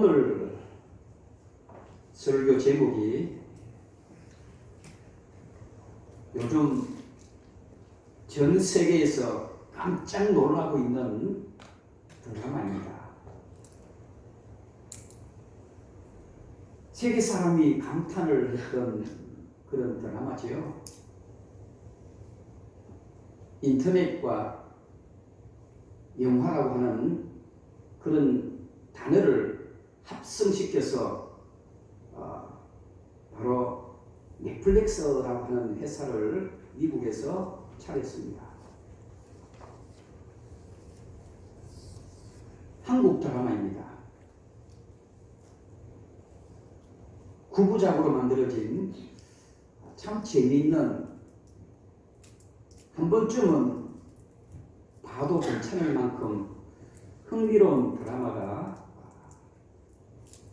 오늘 설교 제목이 요즘 전 세계에서 깜짝 놀라고 있는 드라마입니다. 세계 사람이 감탄을 했던 그런 드라마지요. 인터넷과 영화라고 하는 그런 단어를 합성시켜서 바로 넷플릭스라고 하는 회사를 미국에서 차렸습니다. 한국 드라마입니다. 9부작으로 만들어진 참 재미있는, 한 번쯤은 봐도 괜찮을 만큼 흥미로운 드라마가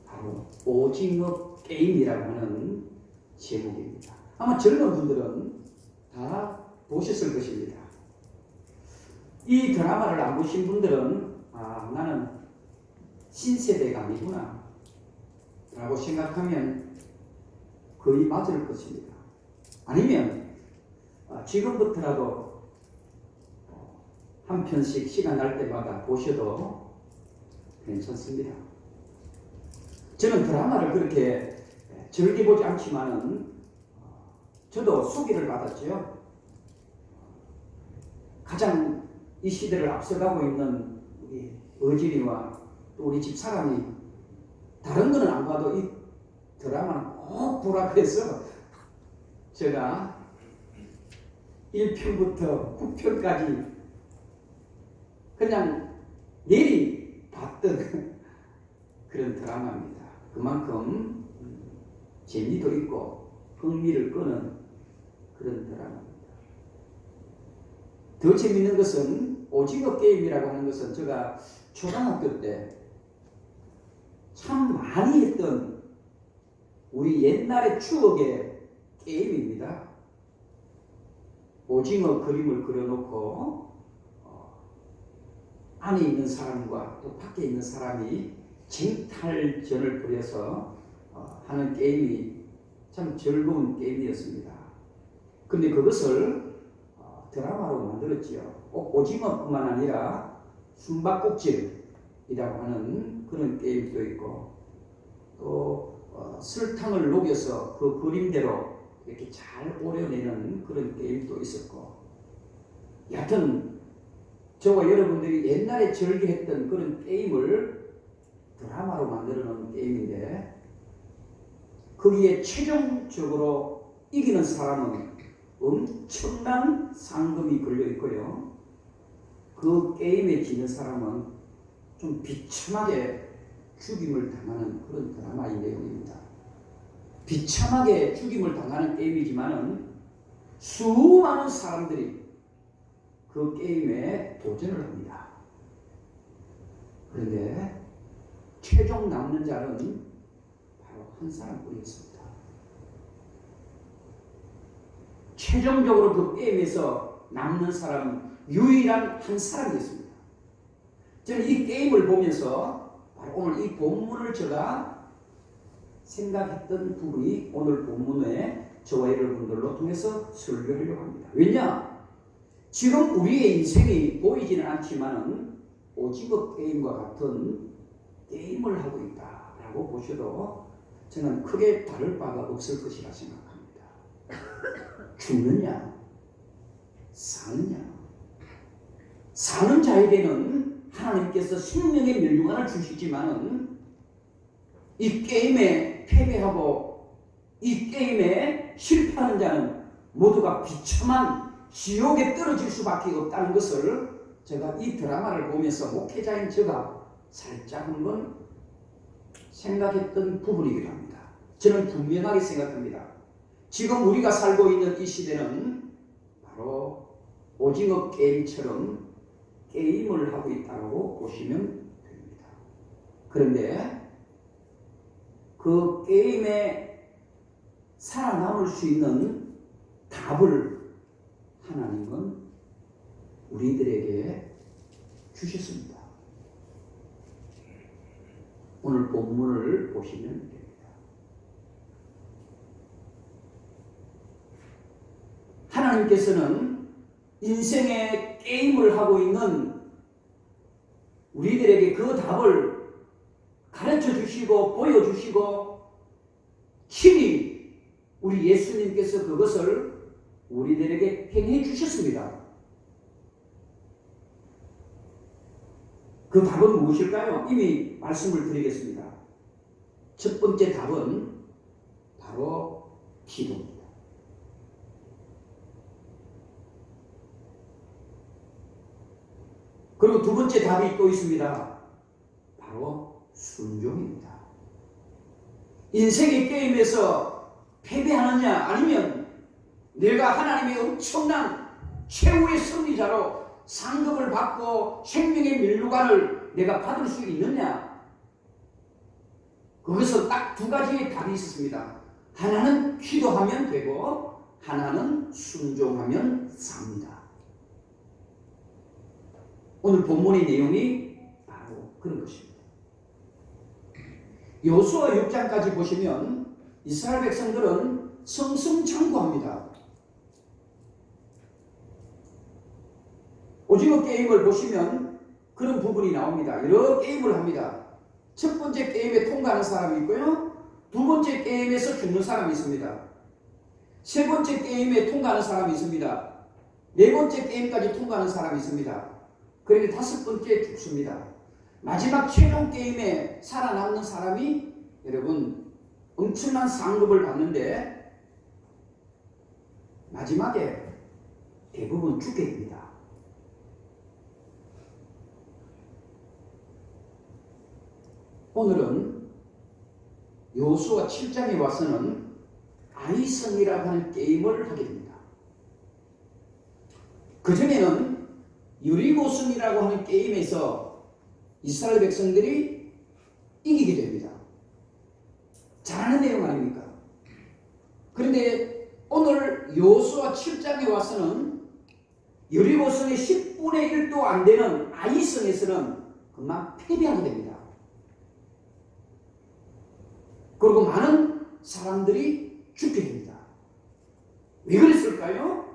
바로 오징어 게임이라고 하는 제목입니다. 아마 젊은 분들은 다 보셨을 것입니다. 이 드라마를 안 보신 분들은 나는 신세대가 아니구나 라고 생각하면 거의 맞을 것입니다. 아니면 지금부터라도 한 편씩 시간 날 때마다 보셔도 괜찮습니다. 저는 드라마를 그렇게 즐겨보지 않지만은 저도 소개를 받았죠. 가장 이 시대를 앞서가고 있는 우리 어진이와 또 우리 집사람이 다른 거는 안 봐도 이 드라마는 꼭 보라 그래서 제가 1편부터 9편까지 그냥 내리 봤던 그런 드라마입니다. 그만큼 재미도 있고 흥미를 끄는 그런 드라마입니다. 더 재미있는 것은 오징어 게임이라고 하는 것은 제가 초등학교 때 참 많이 했던 우리 옛날의 추억의 게임입니다. 오징어 그림을 그려놓고 안에 있는 사람과 또 밖에 있는 사람이 쟁탈전을 벌여서 하는 게임이 참 즐거운 게임이었습니다. 그런데 그것을 드라마로 만들었지요. 꼭 오징어뿐만 아니라 숨바꼭질이라고 하는 그런 게임도 있고 또 설탕을 녹여서 그 그림대로 이렇게 잘 오려내는 그런 게임도 있었고, 여하튼 저와 여러분들이 옛날에 즐겨했던 그런 게임을 드라마로 만들어 놓은 게임인데, 거기에 최종적으로 이기는 사람은 엄청난 상금이 걸려 있고요. 그 게임에 지는 사람은 좀 비참하게 죽임을 당하는 그런 드라마의 내용입니다. 비참하게 죽임을 당하는 게임이지만은 수많은 사람들이 그 게임에 도전을 합니다. 그런데 최종 남는 자는 바로 한 사람뿐이었습니다. 최종적으로 그 게임에서 남는 사람은 유일한 한 사람이었습니다. 저는 이 게임을 보면서 바로 오늘 이 본문을 제가 생각했던 부분이 오늘 본문에 저와 여러분들로 통해서 설교하려고 합니다. 왜냐? 지금 우리의 인생이 보이지는 않지만은 오징어 게임과 같은 게임을 하고 있다라고 보셔도 저는 크게 다를 바가 없을 것이라 생각합니다. 죽느냐, 사느냐. 사는 자에게는 하나님께서 생명의 멸류관을 주시지만은 이 게임에 패배하고 이 게임에 실패하는 자는 모두가 비참한 지옥에 떨어질 수밖에 없다는 것을 제가 이 드라마를 보면서 목회자인 제가 살짝 한번 생각했던 부분이기도 합니다. 저는 분명하게 생각합니다. 지금 우리가 살고 있는 이 시대는 바로 오징어 게임처럼 게임을 하고 있다고 보시면 됩니다. 그런데 그 게임에 살아남을 수 있는 답을 하나님은 우리들에게 주셨습니다. 오늘 본문을 보시면 됩니다. 하나님께서는 인생의 게임을 하고 있는 우리들에게 그 답을 가르쳐 주시고 보여주시고 친히 우리 예수님께서 그것을 우리들에게 행해 주셨습니다. 그 답은 무엇일까요? 이미 말씀을 드리겠습니다. 첫 번째 답은 바로 기도입니다. 그리고 두 번째 답이 또 있습니다. 바로 순종입니다. 인생의 게임에서 패배하느냐 아니면 내가 하나님의 엄청난 최후의 승리자로 상급을 받고 생명의 면류관을 내가 받을 수 있느냐, 그것은 딱 두 가지의 답이 있었습니다. 하나는 기도하면 되고 하나는 순종하면 삽니다. 오늘 본문의 내용이 바로 그런 것입니다. 여호수아 6장까지 보시면 이스라엘 백성들은 승승장구합니다. 오징어 게임을 보시면 그런 부분이 나옵니다. 여러 게임을 합니다. 첫 번째 게임에 통과하는 사람이 있고요. 두 번째 게임에서 죽는 사람이 있습니다. 세 번째 게임에 통과하는 사람이 있습니다. 네 번째 게임까지 통과하는 사람이 있습니다. 그런데 다섯 번째 죽습니다. 마지막 최종 게임에 살아남는 사람이 여러분 엄청난 상급을 받는데 마지막에 대부분 죽게 됩니다. 오늘은 여호수아 7장에 와서는 아이성이라고 하는 게임을 하게 됩니다. 그전에는 여리고성이라고 하는 게임에서 이스라엘 백성들이 이기게 됩니다. 잘하는 내용 아닙니까? 그런데 오늘 여호수아 7장에 와서는 여리고성의 10분의 1도 안 되는 아이성에서는 그만 패배하게 됩니다. 그리고 많은 사람들이 죽게 됩니다. 왜 그랬을까요?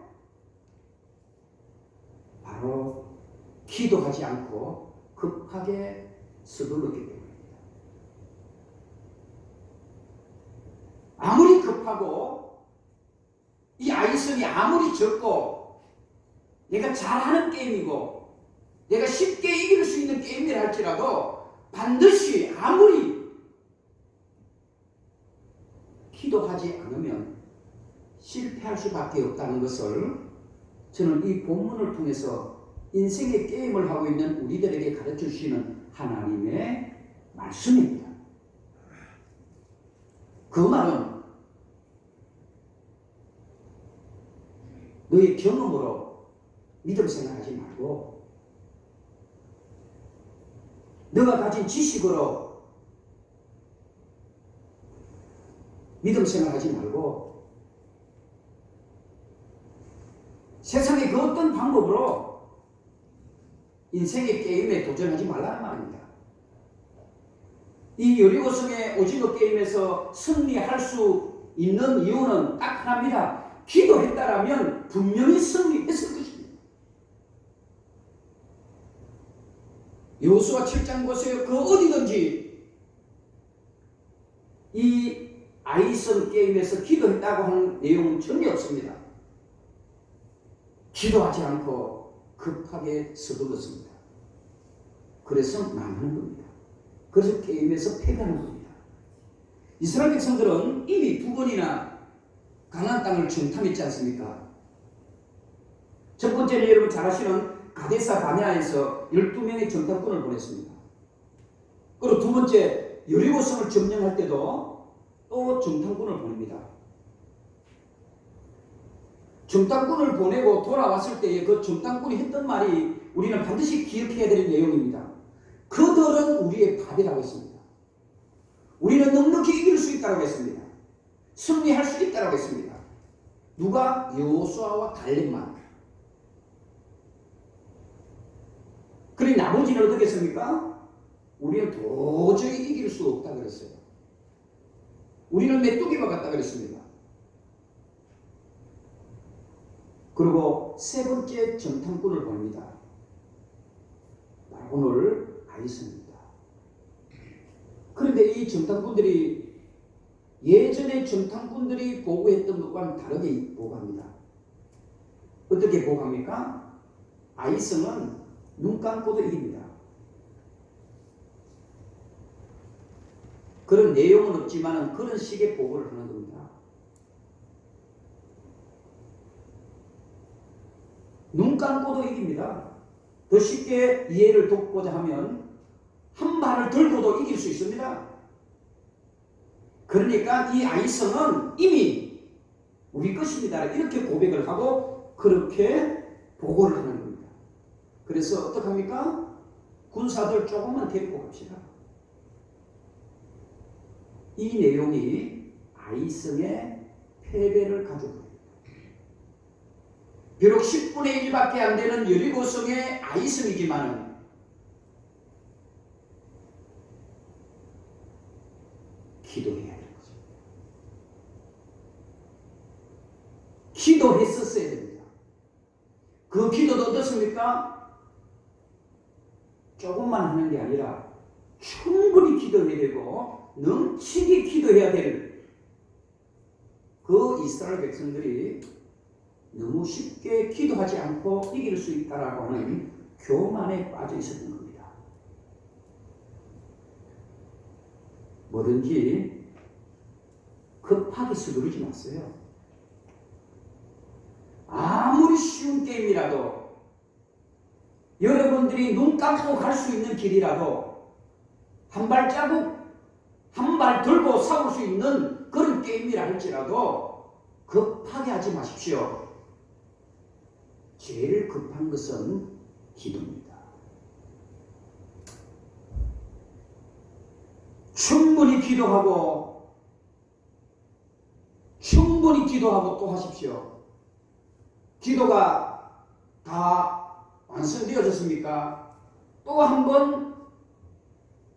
바로 기도하지 않고 급하게 서둘렀기 때문입니다. 아무리 급하고 이 아이성이 아무리 적고 내가 잘하는 게임이고 내가 쉽게 이길 수 있는 게임이라 할지라도 반드시 아무리 기도하지 않으면 실패할 수밖에 없다는 것을 저는 이 본문을 통해서 인생의 게임을 하고 있는 우리들에게 가르쳐 주시는 하나님의 말씀입니다. 그 말은 너의 경험으로 믿음 생활하지 말고 너가 가진 지식으로 믿음 생활하지 말고 세상의 그 어떤 방법으로 인생의 게임에 도전하지 말라는 말입니다. 이 여리고성의 오징어 게임에서 승리할 수 있는 이유는 딱 하나입니다. 기도했다라면 분명히 승리했을 것입니다. 여호수아 7장 보세요. 그 어디든지 이 아이성 게임에서 기도했다고 하는 내용은 전혀 없습니다. 기도하지 않고 급하게 서둘렀습니다. 그래서 망하는 겁니다. 그래서 게임에서 패배하는 겁니다. 이스라엘 백성들은 이미 두 번이나 가나안 땅을 정탐했지 않습니까? 첫 번째는 여러분 잘 아시는 가데사 바네아에서 12명의 정탐꾼을 보냈습니다. 그리고 두 번째 여리고성을 점령할 때도 또 정탐꾼을 보냅니다. 정탐꾼을 보내고 돌아왔을 때에 그 정탐꾼이 했던 말이 우리는 반드시 기억해야 될 내용입니다. 그들은 우리의 밥이라고 했습니다. 우리는 넉넉히 이길 수 있다고 했습니다. 승리할 수 있다고 했습니다. 누가? 여호수아와 갈렙만. 그래 나머지는 어떻게 했습니까? 우리는 도저히 이길 수 없다 그랬어요. 우리는 메뚜기와 같다 그랬습니다. 그리고 세 번째 정탐꾼을 보냅니다. 오늘 아이성입니다. 그런데 이 정탐꾼들이 예전에 정탐꾼들이 보고했던 것과는 다르게 보고합니다. 어떻게 보고합니까? 아이성은 눈 감고도 이깁니다. 그런 내용은 없지만 그런 식의 보고를 하는 겁니다. 눈 감고도 이깁니다. 더 쉽게 이해를 돕고자 하면 한 발을 들고도 이길 수 있습니다. 그러니까 이 아이성은 이미 우리 것입니다. 이렇게 고백을 하고 그렇게 보고를 하는 겁니다. 그래서 어떡합니까? 군사들 조금만 데리고 갑시다. 이 내용이 아이성의 패배를 가져옵니다. 비록 10분의 1밖에 안 되는 여리고성의 아이성이지만 기도해야 되는 거죠. 기도했었어야 됩니다. 그 기도도 어떻습니까? 조금만 하는 게 아니라 충분히 기도해야 되고 넘치게 기도해야 될 그 이스라엘 백성들이 너무 쉽게 기도하지 않고 이길 수 있다라고 하는 교만에 빠져 있었던 겁니다. 뭐든지 급하게 서두르지 마세요. 아무리 쉬운 게임이라도 여러분들이 눈 감고 갈 수 있는 길이라도 한 발자국 한 발 들고 싸울 수 있는 그런 게임이라 할지라도 급하게 하지 마십시오. 제일 급한 것은 기도입니다. 충분히 기도하고 또 하십시오. 기도가 다 완성되어졌습니까? 또 한 번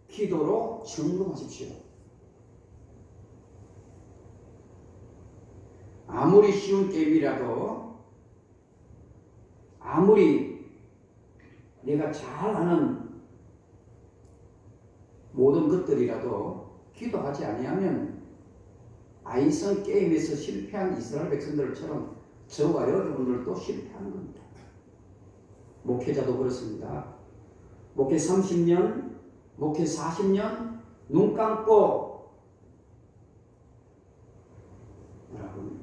기도로 점검하십시오. 아무리 쉬운 게임이라도 아무리 내가 잘 아는 모든 것들이라도 기도하지 아니하면 아이성 게임에서 실패한 이스라엘 백성들처럼 저와 여러분들도 실패하는 겁니다. 목회자도 그렇습니다. 목회 30년, 목회 40년 눈 감고 여러분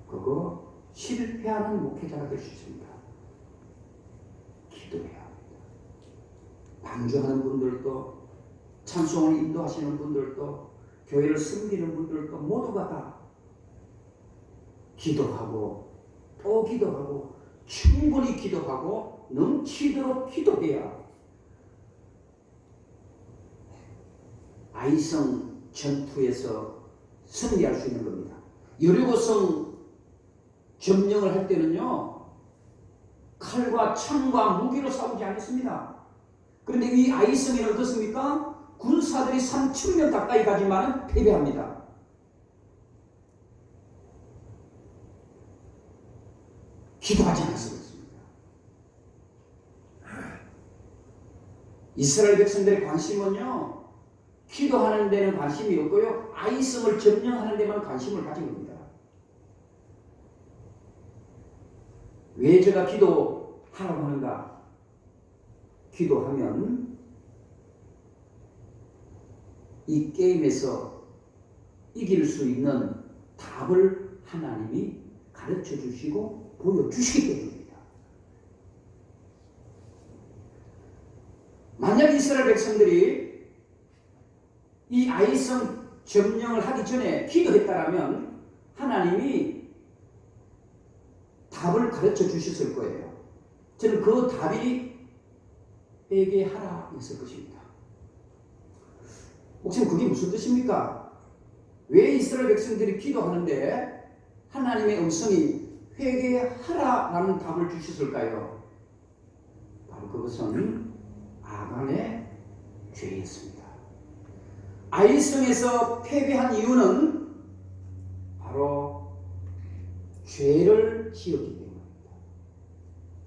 그거 실패하는 목회자가 될 수 있습니다. 기도해야 합니다. 반주하는 분들도 찬송을 인도하시는 분들도 교회를 섬기는 분들도 모두가 다 기도하고 또 기도하고 충분히 기도하고 넘치도록 기도해야 아이성 전투에서 승리할 수 있는 겁니다. 여리고성 점령을 할 때는요 칼과 창과 무기로 싸우지 않았습니다. 그런데 이 아이성에는 어떻습니까? 군사들이 3,000명 가까이 가지만 패배합니다. 기도하지 않아서 그렇습니다. 이스라엘 백성들의 관심은요 기도하는 데는 관심이 없고요 아이성을 점령하는 데만 관심을 가진 겁니다. 왜 제가 기도하라고 하는가? 기도하면 이 게임에서 이길 수 있는 답을 하나님이 가르쳐 주시고 보여주시기 때문입니다. 만약 이스라엘 백성들이 이 아이성 점령을 하기 전에 기도했다라면 하나님이 답을 가르쳐 주셨을 거예요. 저는 그 답이 회개하라 했을 것입니다. 혹시 그게 무슨 뜻입니까? 왜 이스라엘 백성들이 기도하는데 하나님의 음성이 회개하라라는 답을 주셨을까요? 바로 그것은 아간의 죄였습니다. 아이성에서 패배한 이유는 바로 죄를 지었기 때문입니다.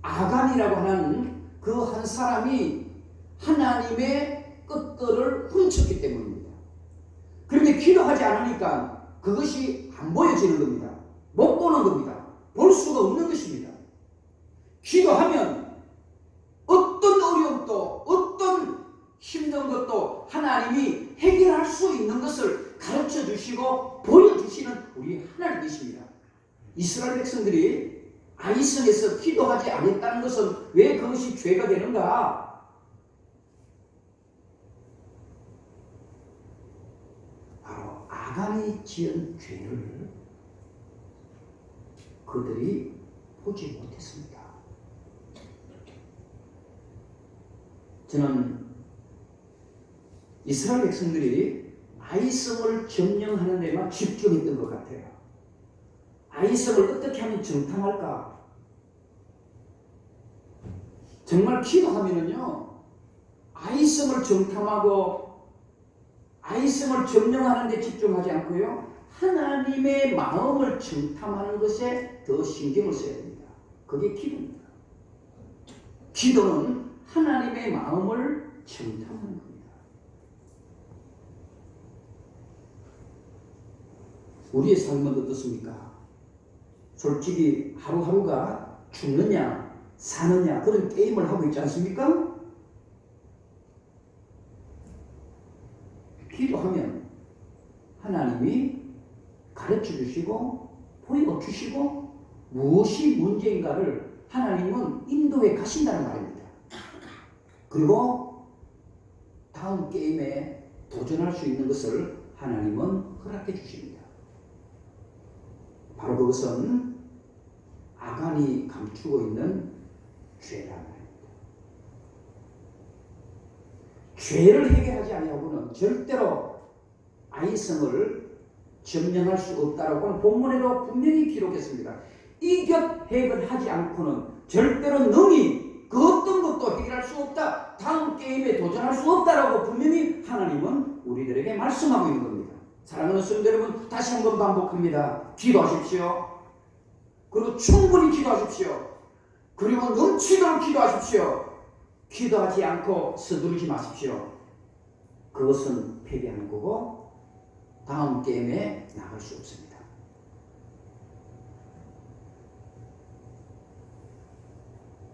아간이라고 하는 그 한 사람이 하나님의 것들을 훔쳤기 때문입니다. 그런데 기도하지 않으니까 그것이 안 보여지는 겁니다. 못 보는 겁니다. 볼 수가 없는 것입니다. 기도하면 어떤 어려움도 어떤 힘든 것도 하나님이 해결할 수 있는 것을 가르쳐 주시고 보여주시는 우리 하나님이십니다. 이스라엘 백성들이 아이성에서 기도하지 않았다는 것은 왜 그것이 죄가 되는가? 바로 아간이 지은 죄를 그들이 보지 못했습니다. 저는 이스라엘 백성들이 아이성을 점령하는 데만 집중했던 것 같아요. 아이성을 어떻게 하면 정탐할까? 정말 기도하면은요, 아이성을 정탐하고 아이성을 점령하는 데 집중하지 않고요, 하나님의 마음을 정탐하는 것에 더 신경을 써야 됩니다. 그게 기도입니다. 기도는 하나님의 마음을 정탐하는 겁니다. 우리의 삶은 어떻습니까? 솔직히 하루하루가 죽느냐 사느냐 그런 게임을 하고 있지 않습니까? 기도하면 하나님이 가르쳐 주시고 보여주시고 무엇이 문제인가를 하나님은 인도해 가신다는 말입니다. 그리고 다음 게임에 도전할 수 있는 것을 하나님은 허락해 주십니다. 바로 그것은 아간이 감추고 있는 죄라는 말입니다. 죄를 해결하지 아니하고는 절대로 아이성을 점령할 수 없다라고 본문에도 분명히 기록했습니다. 이것 해결하지 않고는 절대로 능히 그 어떤 것도 해결할 수 없다. 다음 게임에 도전할 수 없다라고 분명히 하나님은 우리들에게 말씀하고 있는 겁니다. 사랑하는 성도 여러분, 다시 한번 반복합니다. 기도하십시오. 그리고 충분히 기도하십시오. 그리고 넘치도록 기도하십시오. 기도하지 않고 서두르지 마십시오. 그것은 패배하는 거고 다음 게임에 나갈 수 없습니다.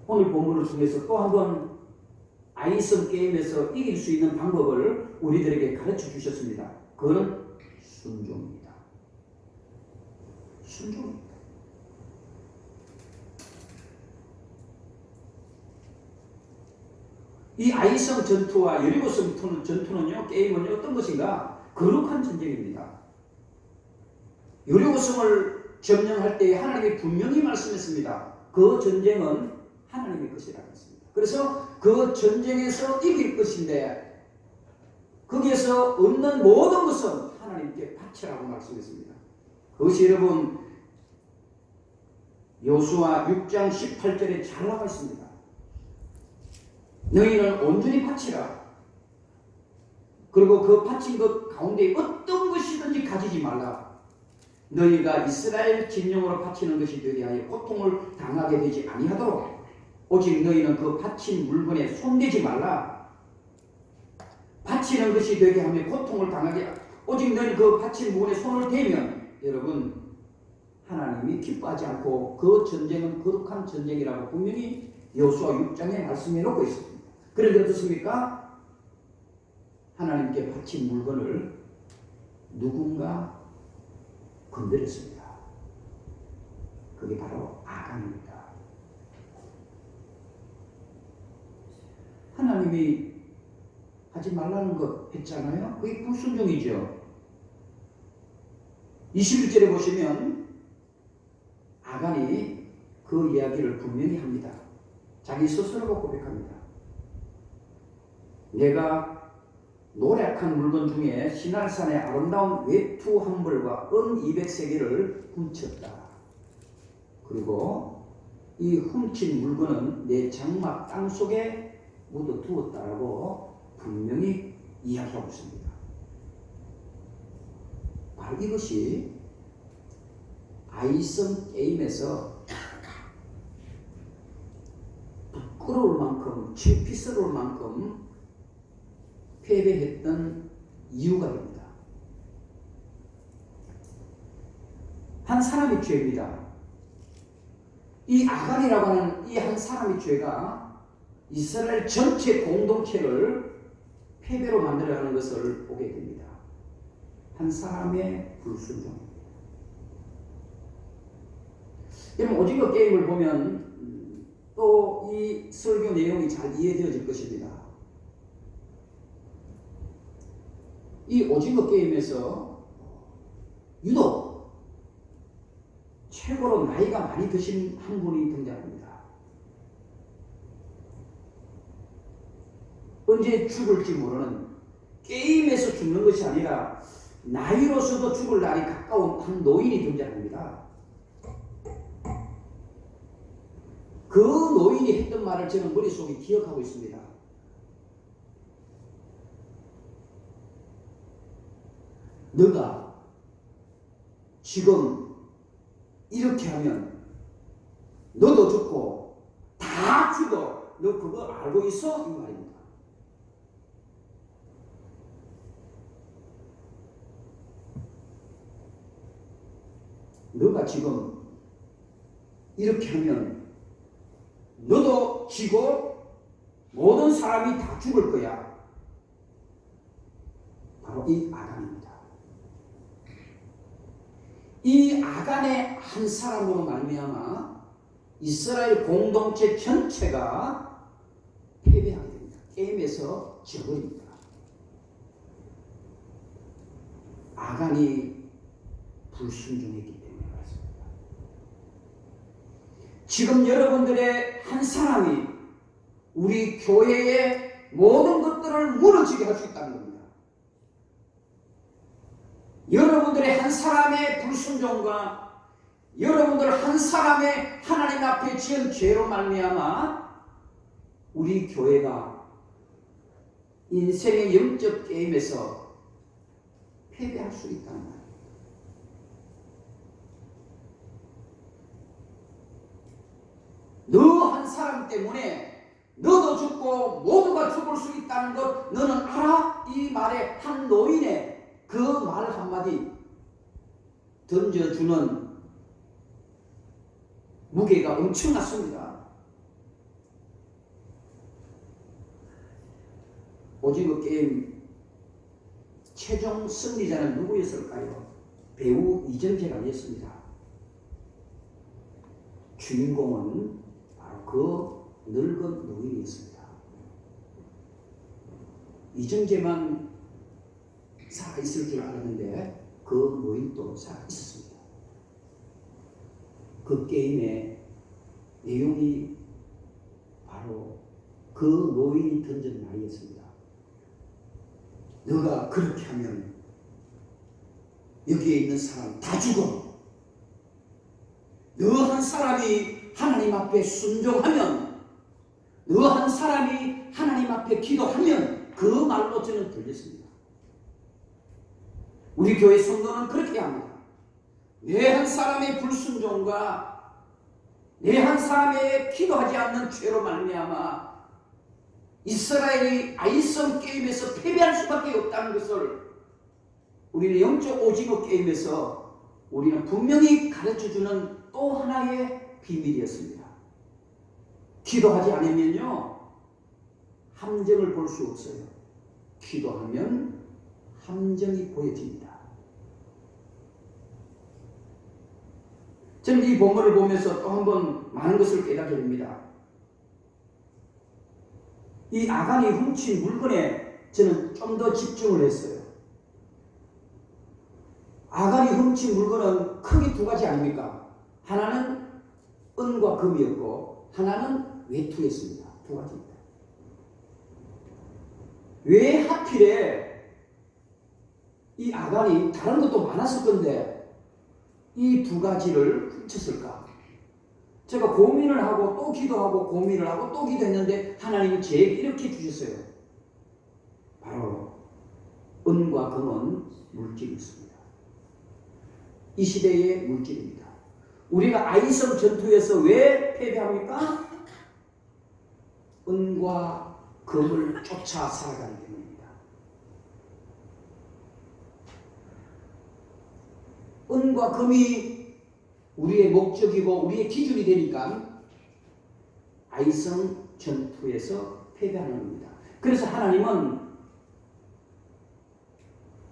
오늘 본문을 통해서 또 한 번 아이성 게임에서 이길 수 있는 방법을 우리들에게 가르쳐 주셨습니다. 그거는 순종입니다. 순종입니다. 이 아이성 전투와 여리고성 전투는요, 게임은 어떤 것인가? 거룩한 전쟁입니다. 여리고성을 점령할 때 하나님이 분명히 말씀했습니다. 그 전쟁은 하나님의 것이라고 했습니다. 그래서 그 전쟁에서 이길 것인데 거기에서 얻는 모든 것은 하나님께 바치라고 말씀했습니다. 그것이 여러분 여호수아 6장 18절에 잘 나와 있습니다. 너희는 온전히 바치라. 그리고 그 바친 것 가운데 어떤 것이든지 가지지 말라. 너희가 이스라엘 진영으로 바치는 것이 되게 하여 고통을 당하게 되지 아니하도록 오직 너희는 그 바친 물건에 손대지 말라. 바치는 것이 되게 하며 고통을 당하게 오직 너희는 그 바친 물건에 손을 대면 여러분 하나님이 기뻐하지 않고 그 전쟁은 거룩한 전쟁이라고 분명히 여호수아 6장에 말씀해 놓고 있습니다. 그런데 어떻습니까? 하나님께 바친 물건을 누군가 건드렸습니다. 그게 바로 아간입니다. 하나님이 하지 말라는 것 했잖아요. 그게 불순종이죠. 21절에 보시면 아간이 그 이야기를 분명히 합니다. 자기 스스로가 고백합니다. 내가 노력한 물건 중에 시날산의 아름다운 외투 한 벌과 은 200세겔을 훔쳤다. 그리고 이 훔친 물건은 내 장막 땅속에 묻어두었다라고 분명히 이야기하고 있습니다. 바로 이것이 아이성 게임에서 부끄러울 만큼, 창피스러울 만큼 패배했던 이유가 됩니다. 한 사람의 죄입니다. 이 아간이라고 하는 이 한 사람의 죄가 이스라엘 전체 공동체를 패배로 만들어가는 것을 보게 됩니다. 한 사람의 불순종입니다. 여러분, 오징어 게임을 보면 또 이 설교 내용이 잘 이해되어질 것입니다. 이 오징어 게임에서 유독 최고로 나이가 많이 드신 한 분이 등장합니다. 언제 죽을지 모르는, 게임에서 죽는 것이 아니라 나이로서도 죽을 날이 가까운 한 노인이 등장합니다. 그 노인이 했던 말을 저는 머릿속에 기억하고 있습니다. 너가 지금 이렇게 하면 너도 죽고 다 죽어. 너 그거 알고 있어? 이 말입니다. 너가 지금 이렇게 하면 너도 지고 모든 사람이 다 죽을 거야. 바로 이 아간입니다. 이 아간의 한 사람으로 말미암아 이스라엘 공동체 전체가 패배하게 됩니다. 게임에서 져버립니다. 아간이 불순종했기 때문에 그렇습니다. 지금 여러분들의 한 사람이 우리 교회의 모든 것들을 무너지게 할 수 있다는 겁니다. 여러분들의 한 사람의 불순종과 여러분들 한 사람의 하나님 앞에 지은 죄로 말미암아 우리 교회가 인생의 영적 게임에서 패배할 수 있다는 말이에요. 너 한 사람 때문에 너도 죽고 모두가 죽을 수 있다는 것 너는 알아? 이 말에 한 노인의 그 말 한마디 던져주는 무게가 엄청났습니다. 오징어 게임 최종 승리자는 누구였을까요? 배우 이정재가 되었습니다. 주인공은 바로 그 늙은 노인이었습니다. 이정재만 살아있을 줄 알았는데 그 노인도 살아있었습니다. 그 게임의 내용이 바로 그 노인이 던진 말이었습니다. 너가 그렇게 하면 여기에 있는 사람 다 죽어. 너 한 사람이 하나님 앞에 순종하면, 너 한 사람이 하나님 앞에 기도하면 그 말로 저는 들렸습니다. 우리 교회 성도는 그렇게 합니다. 내 한 사람의 불순종과 내 한 사람의 기도하지 않는 죄로 말미암아 이스라엘이 아이성 게임에서 패배할 수밖에 없다는 것을 우리는 영적 오징어 게임에서 우리는 분명히 가르쳐주는 또 하나의 비밀이었습니다. 기도하지 않으면요 함정을 볼 수 없어요. 기도하면 함정이 보여집니다. 저는 이 본문을 보면서 또 한 번 많은 것을 깨닫게 됩니다. 이 아간이 훔친 물건에 저는 좀 더 집중을 했어요. 아간이 훔친 물건은 크게 두 가지 아닙니까? 하나는 은과 금이었고 하나는 외투였습니다. 두 가지입니다. 왜 하필에 이 아간이 다른 것도 많았을 건데 이 두 가지를 훔쳤을까? 제가 고민을 하고 또 기도하고 고민을 하고 또 기도했는데 하나님이 제게 이렇게 주셨어요. 바로 은과 금은 물질이 있습니다. 이 시대의 물질입니다. 우리가 아이성 전투에서 왜 패배합니까? 은과 금을 쫓아 살아가기 때문입니다. 은과 금이 우리의 목적이고 우리의 기준이 되니까 아이성 전투에서 패배하는 겁니다. 그래서 하나님은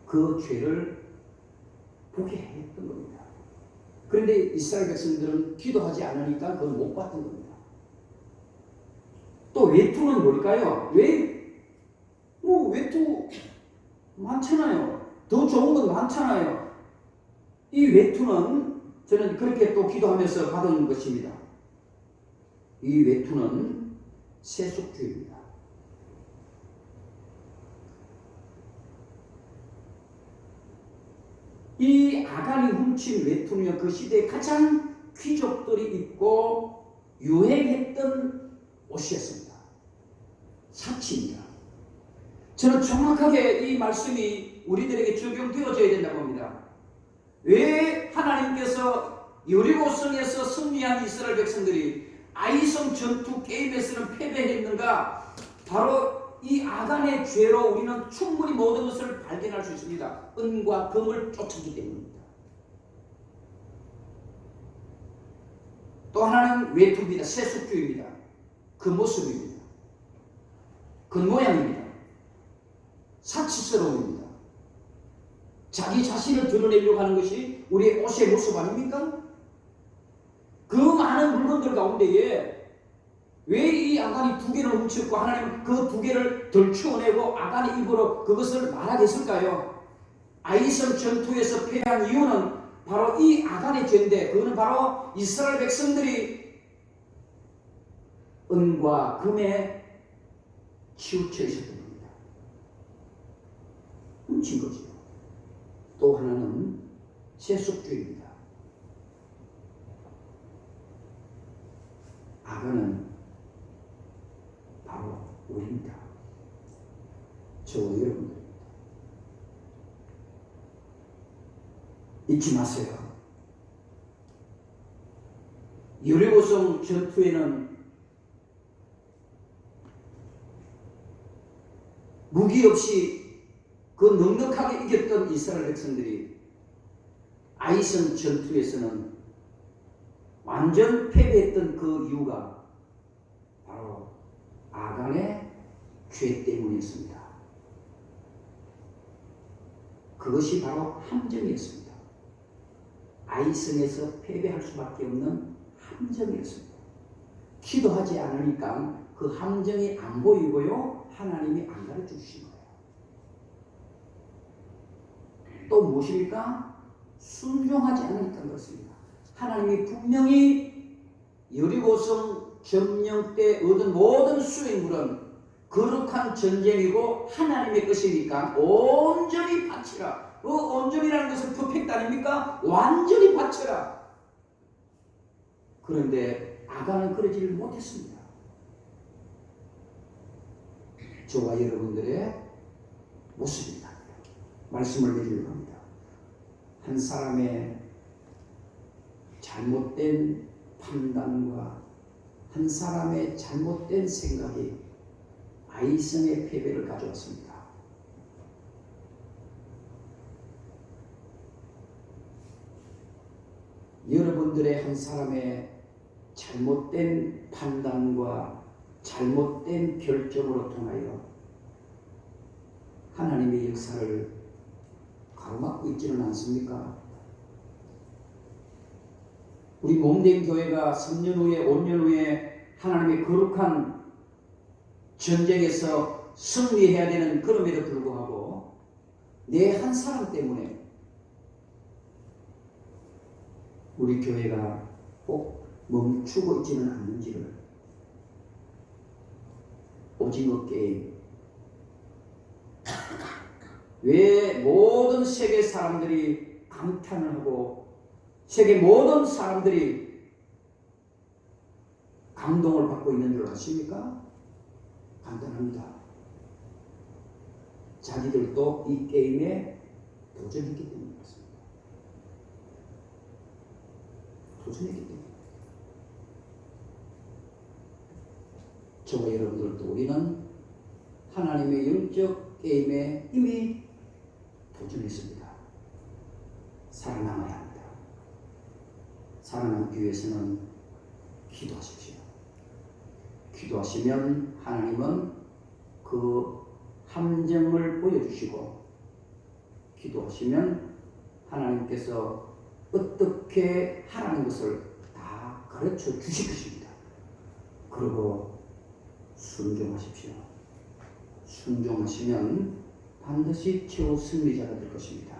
그 죄를 보게 했던 겁니다. 그런데 이스라엘 백성들은 기도하지 않으니까 그걸 못 봤던 겁니다. 또 외투는 뭘까요? 외투 많잖아요. 더 좋은 건 많잖아요. 이 외투는 저는 그렇게 또 기도하면서 받은 것입니다. 이 외투는 세속주의입니다. 이 아간이 훔친 외투는 그 시대에 가장 귀족들이 입고 유행했던 옷이었습니다. 사치입니다. 저는 정확하게 이 말씀이 우리들에게 적용되어져야 된다고 봅니다. 왜 하나님께서 여리고성에서 승리한 이스라엘 백성들이 아이성 전투 게임에서는 패배했는가? 바로 이 아간의 죄로 우리는 충분히 모든 것을 발견할 수 있습니다. 은과 금을 쫓았기 때문입니다. 또 하나는 외투입니다. 세속주의입니다. 그 모습입니다. 그 모양입니다. 사치스러움입니다. 자기 자신을 드러내려고 하는 것이 우리의 옷의 모습 아닙니까? 그 많은 물건들 가운데에 왜 이 아간이 두 개를 훔쳤고 하나님은 그 두 개를 덜쳐내고 아간의 입으로 그것을 말하겠을까요? 아이성 전투에서 패한 이유는 바로 이 아간의 죄인데 그거는 바로 이스라엘 백성들이 은과 금에 치우쳐 있었던 겁니다. 훔친 거죠. 또 하나는 세속주의입니다. 아간은 바로 우리입니다. 저와 여러분들입니다. 잊지 마세요. 여리고성 전투에는 무기 없이 그 넉넉하게 이겼던 이스라엘 백성들이 아이성 전투에서는 완전 패배했던 그 이유가 바로 아간의 죄 때문이었습니다. 그것이 바로 함정이었습니다. 아이성에서 패배할 수밖에 없는 함정이었습니다. 기도하지 않으니까 그 함정이 안 보이고요. 하나님이 안 가르쳐 주신 거예요. 또 무엇입니까? 순종하지 않으니까 그렇습니다. 하나님이 분명히 여리고성 점령 때 얻은 모든 수익물은 거룩한 전쟁이고 하나님의 것이니까 온전히 바치라. 그 온전이라는 것은 퍼펙트 아닙니까? 완전히 바쳐라. 그런데 아간은 그러지를 못했습니다. 저와 여러분들의 모습입니다. 말씀을 드리려고 합니다. 한 사람의 잘못된 판단과 한 사람의 잘못된 생각이 아이성의 패배를 가져왔습니다. 여러분들의 한 사람의 잘못된 판단과 잘못된 결정으로 통하여 하나님의 역사를 가로막고 있지는 않습니까? 우리 몸된 교회가 3년 후에 5년 후에 하나님의 거룩한 전쟁에서 승리해야 되는 그럼에도 불구하고 내 한 사람 때문에 우리 교회가 꼭 멈추고 있지는 않는지를 오징어 게임 왜 모든 세계 사람들이 감탄을 하고 세계 모든 사람들이 감동을 받고 있는 줄 아십니까? 간단합니다. 자기들도 이 게임에 도전했기 때문에 그렇습니다. 도전했기 때문에. 저와 여러분들도 우리는 하나님의 영적 게임에 이미 도전했습니다. 살아남아야 합니다. 살아남기 위해서는 기도하십시오. 기도하시면 하나님은 그 함정을 보여주시고, 기도하시면 하나님께서 어떻게 하라는 것을 다 가르쳐 주실 것입니다. 그리고 순종하십시오. 순종하시면 반드시 최후 승리자가 될 것입니다.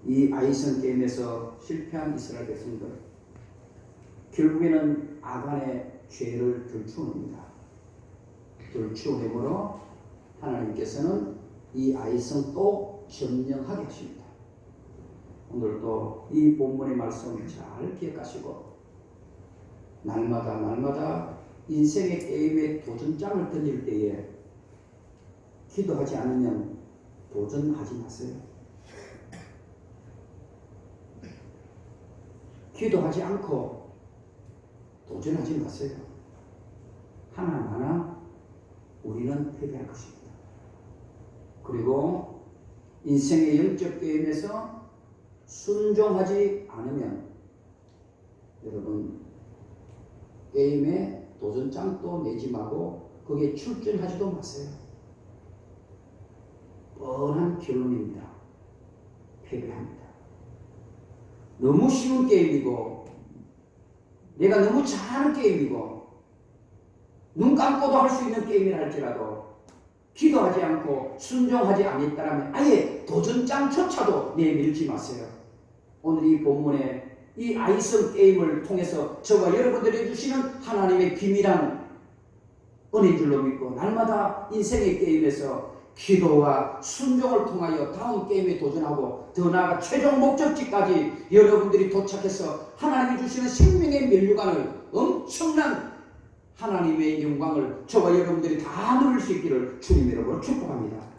이 아이성 게임에서 실패한 이스라엘 백성들, 결국에는 아간의 죄를 들추어냅니다. 들추어내므로 하나님께서는 이 아이성 또 점령하게 하십니다. 오늘도 이 본문의 말씀을 잘 기억하시고, 날마다 인생의 게임에 도전장을 던질 때에 기도하지 않으면 도전하지 마세요. 기도하지 않고 도전하지 마세요. 하나하나 우리는 패배할 것입니다. 그리고 인생의 영적 게임에서 순종하지 않으면 여러분 게임에 도전장도 내지 말고 거기에 출전하지도 마세요. 뻔한 결론입니다. 패배합니다. 너무 쉬운 게임이고 내가 너무 잘하는 게임이고 눈 감고도 할 수 있는 게임이라 할지라도 기도하지 않고 순종하지 않았다면 아예 도전장조차도 내밀지 마세요. 오늘 이 본문에 이 아이성 게임을 통해서 저와 여러분들이 주시는 하나님의 비밀한 은혜인 줄로 믿고, 날마다 인생의 게임에서 기도와 순종을 통하여 다음 게임에 도전하고, 더 나아가 최종 목적지까지 여러분들이 도착해서 하나님이 주시는 생명의 면류관을, 엄청난 하나님의 영광을 저와 여러분들이 다 누릴 수 있기를 주님 이름으로 축복합니다.